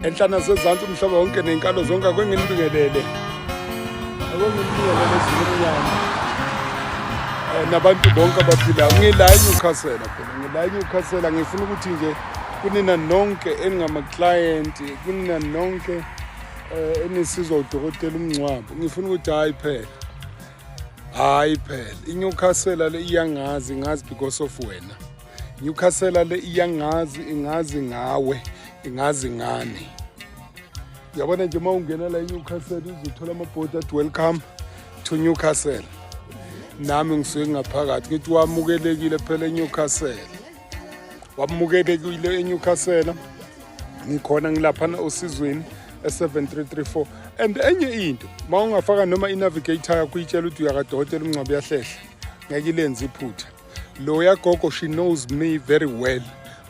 enhlana sezantsi umhlaba wonke nenkalo zonke akwenginibingelele ezimnyama nabantu bonke abaphilayo. Ngila eNewcastle phela, ngifuna ukuthi nje kunina nonke eningama-client, kunina nonke enisizwa udokotela uMngcwabo, ngifuna ukuthi hayi phela iNewcastle le iyangazi, ngazi because of wena. Newcastle le iyangazi, ingazi ngawe, ingazi ngani. Uyabona nje uma ungena la eNewcastle uzothola amabhodi athi welcome to Newcastle. Nami ngisuke ngaphakathi ngithi wamukelekile phela eNewcastle. Wamukelekile eNewcastle. Ngikhona ngilaphana osizweni e7334. And enye into, uma ungafaka noma inavigator yakho uyitshela ukuthi uyakadokotela uMngcwabo yahlehla, ngeke ilenze iphutha. Lo yagogo, she knows me very well.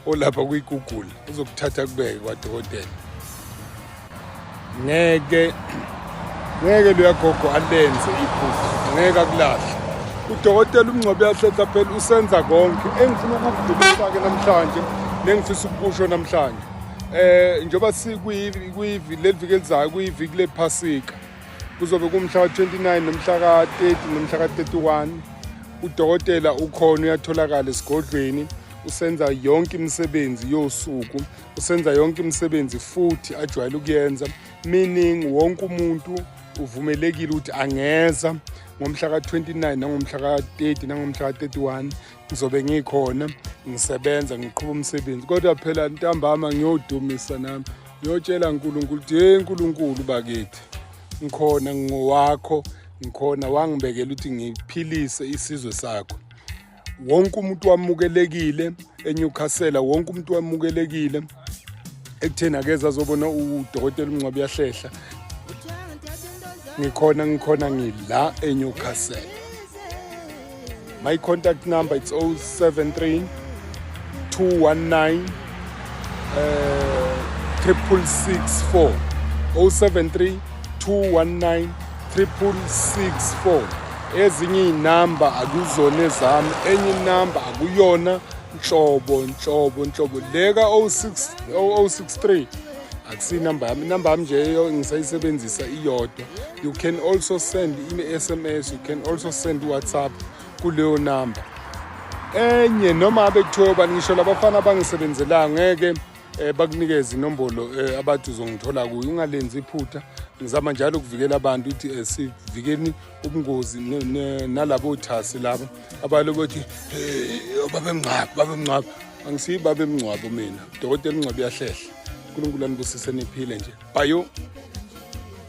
Olapha kuyiGoogle uzokuthatha kubeke kwadokotela. Ngeke lo yagogo alenze iphutha, ngeke akulahle. Udokotela uMngcwabo yahlehla phela usenza konke engifuna ukukudlulisa ke namhlanje nengifisa ukusho namhlanje. Njoba sikuyiviki leliviki elizayo, kuyiviki lephasika, kuzobe kumhla ka-29 nomhla ka-30 nomhla ka-31. Udokotela ukhona, uyatholakala esigodlweni, usenza yonke imisebenzi yosuku, usenza yonke imisebenzi futhi ajwayele ukuyenza, meaning wonke umuntu uvumelekile ukuthi angeza ngomhla ka-29 nangomhla ka-30 nangomhla ka-31 ngizobe ngikhona ngisebenza ngiqhuba umsebenzi. Kodwa phela ntambama ngiyodumisa nami, ngiyotshela uNkulunkulu ukuthi hey Nkulunkulu bakithi, ngikhona ngowakho, ngikhona wangibekela ukuthi ngiphilise isizwe sakho. Wonke umuntu wamukelekile eNewcastle, wonke umuntu wamukelekile ekutheni akeza azobona udokotela uMngcwabo yahlehla. Ngikhona ngila eNewcastle. My contact number is 073 219 6664. 073 219 6664. Ezinye inamba akuzona ezami, enye inamba akuyona nhlobo. Leka 063 akusinamba yami, inamba yami nje ngisayisebenzisa iyodwa. You can also send i-SMS, you can also send WhatsApp kuleyo namba. Enye noma abe kuthiwa ngisho labafana abangisebenzelayo ngeke bakunikeza inombolo abathi uzongithola kuyo. Ungalenzi iphutha, ngizama njalo ukuvikela abantu ukuthi sivikeni ubungozi nalabo thasi laba abalobothi babe Mngcwabo. Angisiyi babe Mngcwabo mina, udokotela uMngcwabo yahlehla. uNkulunkulu anibusise niphile nje. Bye.